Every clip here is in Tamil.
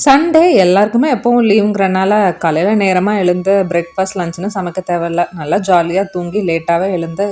சண்டே எல்லாருக்குமே எப்பவும் லீவுங்கிறனால காலையில் நேரமாக எழுந்து பிரேக்ஃபாஸ்ட் லஞ்சுன்னு சமைக்க தேவையில்ல. நல்லா ஜாலியாக தூங்கி லேட்டாகவே எழுந்து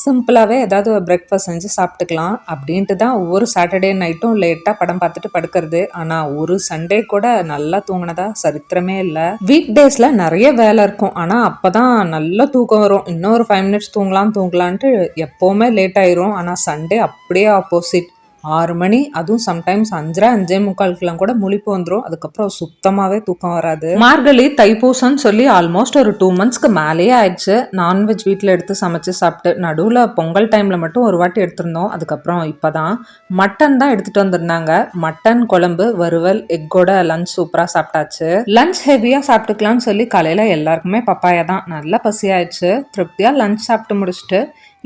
சிம்பிளாகவே ஏதாவது பிரேக்ஃபாஸ்ட் செஞ்சு சாப்பிட்டுக்கலாம் அப்படின்ட்டு தான் ஒவ்வொரு சாட்டர்டே நைட்டும் லேட்டாக படம் பார்த்துட்டு படுக்கிறது. ஆனால் ஒரு சண்டே கூட நல்லா தூங்கினதா சரித்திரமே இல்லை. வீக் டேஸில் நிறைய வேலை இருக்கும், ஆனால் அப்போ தான் நல்லா தூக்கம் வரும். இன்னும் ஒரு 5 மினிட்ஸ் தூங்கலான்ட்டு எப்போவுமே லேட் ஆயிரும். ஆனால் சண்டே அப்படியே ஆப்போசிட். 6 மணி, அதுவும் சம்டைம்ஸ் 5:30 5:45 கூட முழிப்பு வந்துடும். அதுக்கப்புறம் சுத்தமாகவே தூக்கம் வராது. மார்கழி தைப்பூசம்னு சொல்லி ஆல்மோஸ்ட் ஒரு 2 மந்த்ஸ்க்கு மேலேயே ஆயிடுச்சு நான்வெஜ் வீட்டில் எடுத்து சமைச்சு சாப்பிட்டு. நடுவில் பொங்கல் டைமில் மட்டும் ஒரு வாட்டி எடுத்திருந்தோம். அதுக்கப்புறம் இப்போ தான் மட்டன் தான் எடுத்துகிட்டு வந்திருந்தாங்க. மட்டன் குழம்பு, வறுவல், எக்கோட லஞ்ச் சூப்பராக சாப்பிட்டாச்சு. லஞ்ச் ஹெவியாக சாப்பிட்டுக்கலான்னு சொல்லி காலையில் எல்லாருக்குமே பப்பாயா தான். நல்லா பசி ஆயிடுச்சு. திருப்தியாக லஞ்ச் சாப்பிட்டு முடிச்சுட்டு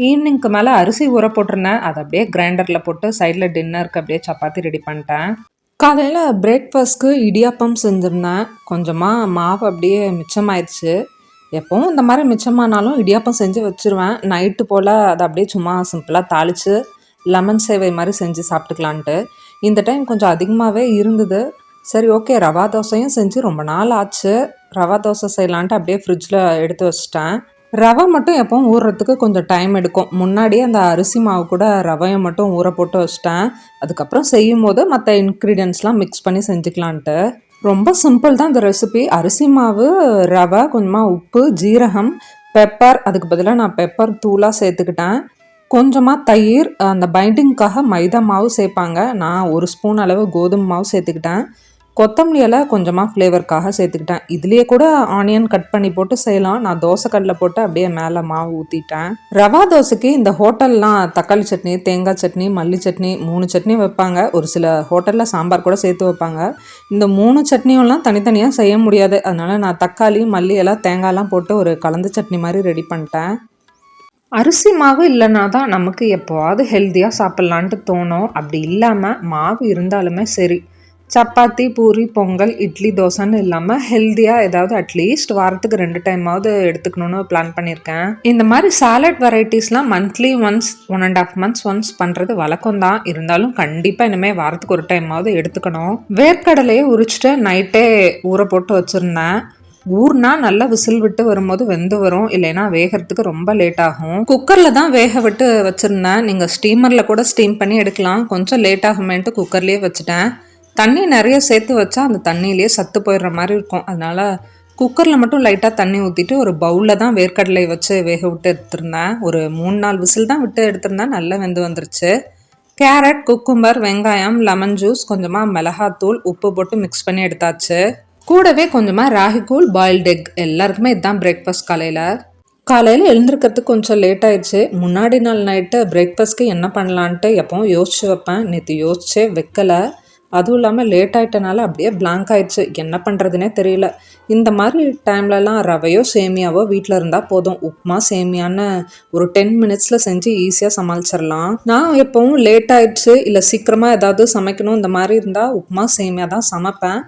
ஈவினிங்க்கு மேலே அரிசி ஊற போட்டிருந்தேன். அதை அப்படியே கிரைண்டரில் போட்டு சைடில் டின்னருக்கு அப்படியே சப்பாத்தி ரெடி பண்ணிட்டேன். காலையில் பிரேக்ஃபாஸ்ட்க்கு இடியாப்பம் செஞ்சுருந்தேன். கொஞ்சமாக மாவு அப்படியே மிச்சமாயிடுச்சு. எப்போவும் இந்த மாதிரி மிச்சமானாலும் இடியாப்பம் செஞ்சு வச்சுருவேன். நைட்டு போல் அதை அப்படியே சும்மா சிம்பிளாக தாளித்து லெமன் சேவை மாதிரி செஞ்சு சாப்பிட்டுக்கலான்ட்டு. இந்த டைம் கொஞ்சம் அதிகமாகவே இருந்தது. சரி, ஓகே, ரவா தோசையும் செஞ்சு ரொம்ப நாள் ஆச்சு. ரவா தோசை செய்யலான்ட்டு அப்படியே ஃப்ரிட்ஜில் எடுத்து வச்சிட்டேன். ரவை மட்டும் எப்பவும் ஊறுறதுக்கு கொஞ்சம் டைம் எடுக்கும். முன்னாடியே அந்த அரிசி மாவு கூட ரவையை மட்டும் ஊற போட்டு வச்சிட்டேன். அதுக்கப்புறம் செய்யும் போது மற்ற இன்க்ரீடியன்ட்ஸ்லாம் மிக்ஸ் பண்ணி செஞ்சுக்கலான்ட்டு. ரொம்ப சிம்பிள் தான் இந்த ரெசிபி. அரிசி மாவு, ரவை, கொஞ்சமாக உப்பு, ஜீரகம், பெப்பர், அதுக்கு பதிலாக நான் பெப்பர் தூளாக சேர்த்துக்கிட்டேன். கொஞ்சமாக தயிர், அந்த பைண்டிங்காக மைதா மாவு சேர்ப்பாங்க. நான் 1 ஸ்பூன் அளவு கோதுமை மாவு சேர்த்துக்கிட்டேன். கொத்தமல்லி இலை கொஞ்சமாக ஃப்ளேவருக்காக சேர்த்துக்கிட்டேன். இதுலேயே கூட ஆனியன் கட் பண்ணி போட்டு செய்யலாம். நான் தோசைக்கல்லில் போட்டு அப்படியே மேலே மாவு ஊற்றிட்டேன். ரவா தோசைக்கு இந்த ஹோட்டல்லாம் தக்காளி சட்னி, தேங்காய் சட்னி, மல்லி சட்னி 3 சட்னி வைப்பாங்க. ஒரு சில ஹோட்டலில் சாம்பார் கூட சேர்த்து வைப்பாங்க. இந்த 3 சட்னியெல்லாம் தனித்தனியாக செய்ய முடியாது. அதனால் நான் தக்காளி, மல்லி எல்லாம், தேங்காய்லாம் போட்டு ஒரு கலந்து சட்னி மாதிரி ரெடி பண்ணிட்டேன். அரிசி மாவு இல்லைனா தான் நமக்கு எப்போவாவது ஹெல்த்தியாக சாப்பிட்லான்ட்டு தோணும். அப்படி இல்லாமல் மாவு இருந்தாலுமே சரி, சப்பாத்தி, பூரி, பொங்கல், இட்லி, தோசைன்னு இல்லாமல் ஹெல்த்தியாக ஏதாவது அட்லீஸ்ட் வாரத்துக்கு 2 டைமாவது எடுத்துக்கணும்னு பிளான் பண்ணியிருக்கேன். இந்த மாதிரி சாலட் வெரைட்டிஸ்லாம் மந்த்லி ஒன்ஸ், 1.5 months ஒன்ஸ் பண்ணுறது வழக்கம் தான். இருந்தாலும் கண்டிப்பாக இனிமேல் வாரத்துக்கு ஒரு டைமாவது எடுத்துக்கணும். வேர்க்கடலையே உரிச்சிட்டு நைட்டே ஊற போட்டு வச்சுருந்தேன். ஊர்னா நல்லா விசில் விட்டு வரும்போது வெந்து வரும், இல்லைன்னா வேகிறதுக்கு ரொம்ப லேட் ஆகும். குக்கரில் தான் வேக விட்டு வச்சுருந்தேன். நீங்கள் ஸ்டீமரில் கூட ஸ்டீம் பண்ணி எடுக்கலாம். கொஞ்சம் லேட் ஆகுமேன்ட்டு குக்கர்லேயே வச்சுட்டேன். தண்ணி நிறைய சேர்த்து வச்சா அந்த தண்ணியிலேயே சத்து போயிடுற மாதிரி இருக்கும். அதனால் குக்கரில் மட்டும் லைட்டாக தண்ணி ஊற்றிட்டு ஒரு பவுலில் தான் வேர்க்கடலை வச்சு வேக விட்டு எடுத்துருந்தேன். ஒரு 3-4 விசில் தான் விட்டு எடுத்திருந்தேன். நல்லா வெந்து வந்துருச்சு. கேரட், குக்கும்பர், வெங்காயம், லெமன் ஜூஸ், கொஞ்சமாக மிளகாத்தூள், உப்பு போட்டு மிக்ஸ் பண்ணி எடுத்தாச்சு. கூடவே கொஞ்சமாக ராகிக்கூழ், பாயில்டு எக். எல்லாருக்குமே இதுதான் பிரேக்ஃபாஸ்ட். காலையில் எழுந்திருக்கிறதுக்கு கொஞ்சம் லேட் ஆயிடுச்சு. முன்னாடி நாள் நைட்டு பிரேக்ஃபாஸ்ட்க்கு என்ன பண்ணலான்ட்டு எப்பவும் யோசிச்சு வைப்பேன். நேற்று யோசிச்சே வைக்கலை. அதுவும் இல்லாமல் லேட் ஆகிட்டனால அப்படியே பிளாங்க் ஆயிடுச்சு. என்ன பண்ணுறதுனே தெரியல. இந்த மாதிரி டைம்லலாம் ரவையோ சேமியாவோ வீட்டில் இருந்தால் போதும். உப்புமா, சேமியான்னு ஒரு 10 மினிட்ஸில் செஞ்சு ஈஸியாக சமாளிச்சிடலாம். நான் எப்போவும் லேட் ஆயிடுச்சு இல்லை சீக்கிரமாக ஏதாவது சமைக்கணும் இந்த மாதிரி இருந்தால் உப்புமா, சேமியா தான் சமைப்பேன்.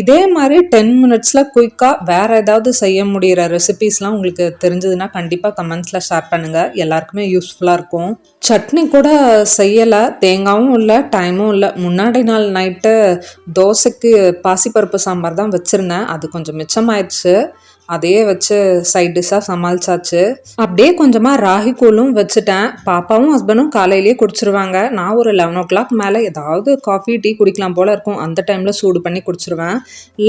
இதே மாதிரி 10 மினிட்ஸில் குயிக்காக வேறு ஏதாவது செய்ய முடிகிற ரெசிபீஸ்லாம் உங்களுக்கு தெரிஞ்சதுன்னா கண்டிப்பாக கமெண்ட்ஸில் ஷேர் பண்ணுங்கள். எல்லாருக்குமே யூஸ்ஃபுல்லாக இருக்கும். சட்னி கூட செய்யலை, தேங்காயும் இல்லை, டைமும் இல்லை. முன்னாடி நாள் நைட்டு தோசைக்கு பாசிப்பருப்பு சாம்பார் தான் வச்சுருந்தேன். அது கொஞ்சம் மிச்சமாயிடுச்சு. அதையே வச்சு சைட் டிஷ்ஷாக சமாளிச்சாச்சு. அப்படியே கொஞ்சமாக ராகி கூழும் வச்சுட்டேன். பாப்பாவும் ஹஸ்பண்டும் காலையிலேயே குடிச்சிருவாங்க. நான் ஒரு 11 o'clock மேலே ஏதாவது காஃபி, டீ குடிக்கலாம் போல் இருக்கும். அந்த டைமில் சூடு பண்ணி குடிச்சிருவேன்.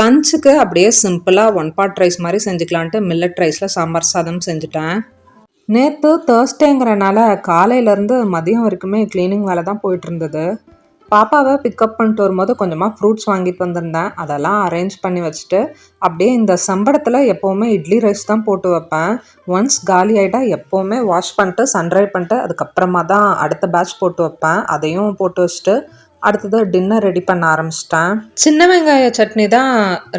லஞ்சுக்கு அப்படியே சிம்பிளாக 1 pot ரைஸ் மாதிரி செஞ்சுக்கலான்ட்டு மில்லட் ரைஸில் சாம்பார் சாதம் செஞ்சுட்டேன். நேற்று தேர்ஸ்டேங்கிறனால காலையிலேருந்து மதியம் வரைக்குமே க்ளீனிங் வேலை தான் போயிட்டு இருந்தது. பாப்பாவை பிக்கப் பண்ணிட்டு வரும்போது கொஞ்சமாக ஃப்ரூட்ஸ் வாங்கிட்டு வந்திருந்தேன். அதெல்லாம் அரேஞ்ச் பண்ணி வச்சுட்டு அப்படியே இந்த சம்படத்தில் எப்போவுமே இட்லி ரைஸ் தான் போட்டு வைப்பேன். ஒன்ஸ் காலி ஆகிட்டா எப்போவுமே வாஷ் பண்ணிட்டு சன்ட்ரை பண்ணிட்டு அதுக்கப்புறமா தான் அடுத்த பேட்ச் போட்டு வைப்பேன். அதையும் போட்டு வச்சுட்டு அடுத்தது டின்னர் ரெடி பண்ண ஆரம்பிச்சிட்டேன். சின்ன வெங்காய சட்னி தான்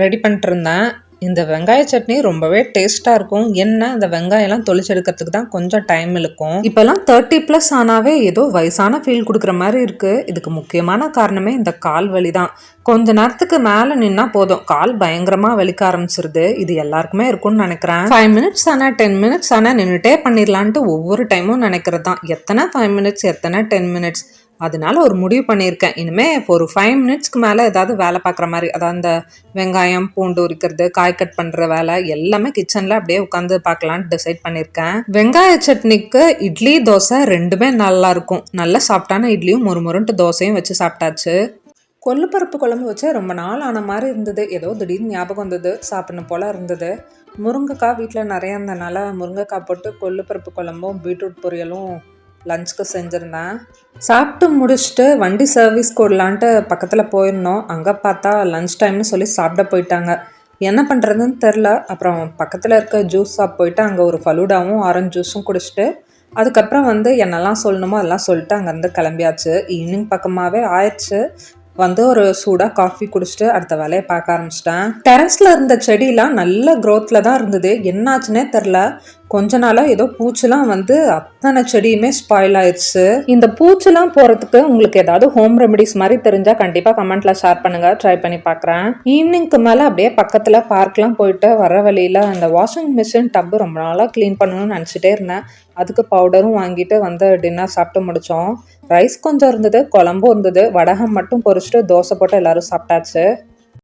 ரெடி பண்ணிட்டு இருந்தேன். இந்த வெங்காய சட்னி ரொம்பவே டேஸ்ட்டாக இருக்கும். என்ன இந்த வெங்காயம்லாம் தொளிச்செடுக்கிறதுக்கு தான் கொஞ்சம் டைம் இழுக்கும். இப்போல்லாம் 30+ ஆனாவே ஏதோ வயசான ஃபீல் கொடுக்குற மாதிரி இருக்குது. இதுக்கு முக்கியமான காரணமே இந்த கால் வலி தான். கொஞ்ச நேரத்துக்கு மேலே நின்னா போதும் கால் பயங்கரமாக வலிக்க ஆரம்பிச்சிருது. இது எல்லாருக்குமே இருக்கும்னு நினைக்கிறேன். 5 minutes ஆனால் 10 minutes ஆனால் நின்றுட்டே பண்ணிடலான்ட்டு ஒவ்வொரு டைமும் நினைக்கிறது தான். எத்தனை 5 minutes, எத்தனை 10 minutes, அதனால ஒரு முடிவு பண்ணியிருக்கேன். இனிமே ஒரு 5 மினிட்ஸ்க்கு மேலே ஏதாவது வேலை பார்க்குற மாதிரி, அதாவது அந்த வெங்காயம் பூண்டு உரிக்கிறது, காய் கட் பண்ணுற வேலை எல்லாமே கிச்சனில் அப்படியே உட்காந்து பார்க்கலான்னு டிசைட் பண்ணியிருக்கேன். வெங்காய சட்னிக்கு இட்லி தோசை ரெண்டுமே நல்லா இருக்கும். நல்லா சாப்பிட்டான இட்லியும் முறுமுறுன்ட்டு தோசையும் வச்சு சாப்பிட்டாச்சு. கொள்ளுப்பருப்பு குழம்பு வச்சு ரொம்ப நாள் ஆன மாதிரி இருந்தது. ஏதோ திடீர்னு ஞாபகம் வந்தது, சாப்பிடணும் போல் இருந்தது. முருங்கைக்காய் வீட்டில் நிறையா இருந்தனால முருங்கைக்காய் போட்டு கொள்ளுப்பருப்பு குழம்பும் பீட்ரூட் பொரியலும் லஞ்சுக்கு செஞ்சுருந்தேன். சாப்பிட்டு முடிச்சுட்டு வண்டி சர்வீஸ் கொடுலான்ட்டு பக்கத்தில் போயிருந்தோம். அங்கே பார்த்தா லஞ்ச் டைம்னு சொல்லி சாப்பிட போயிட்டாங்க. என்ன பண்ணுறதுன்னு தெரில. அப்புறம் பக்கத்தில் இருக்க ஜூஸ் ஷாப் போயிட்டு அங்கே ஒரு ஃபலூடாவும் ஆரஞ்சு ஜூஸும் குடிச்சிட்டு அதுக்கப்புறம் என்னெல்லாம் சொல்லணுமோ அதெல்லாம் சொல்லிட்டு அங்கேருந்து கிளம்பியாச்சு. ஈவினிங் பக்கமாகவே ஆயிடுச்சு. ஒரு சூடாக காஃபி குடிச்சிட்டு அடுத்த வேலையை பார்க்க ஆரம்பிச்சிட்டேன். டெரஸில் இருந்த செடியெலாம் நல்ல க்ரோத்தில் தான் இருந்தது. என்னாச்சுன்னே தெரில. கொஞ்ச நாளாக ஏதோ பூச்செலாம் அத்தனை செடியுமே ஸ்பாயில் ஆயிடுச்சு. இந்த பூச்செலாம் போகிறதுக்கு உங்களுக்கு ஏதாவது ஹோம் ரெமெடிஸ் மாதிரி தெரிஞ்சால் கண்டிப்பாக கமெண்ட்டில் ஷேர் பண்ணுங்கள். ட்ரை பண்ணி பார்க்குறேன். ஈவினிங்க்கு மேலே அப்படியே பக்கத்தில் பார்க்லாம் போயிட்டு வர வழியில் அந்த வாஷிங் மிஷின் டப்பு ரொம்ப நாளாக க்ளீன் பண்ணணும்னு நினச்சிட்டே இருந்தேன். அதுக்கு பவுடரும் வாங்கிட்டு டின்னர் சாப்பிட்டு முடித்தோம். ரைஸ் கொஞ்சம் இருந்தது, குழம்பும் இருந்தது. வடகம் மட்டும் பொரிச்சிட்டு தோசை போட்டு எல்லோரும் சாப்பிட்டாச்சு.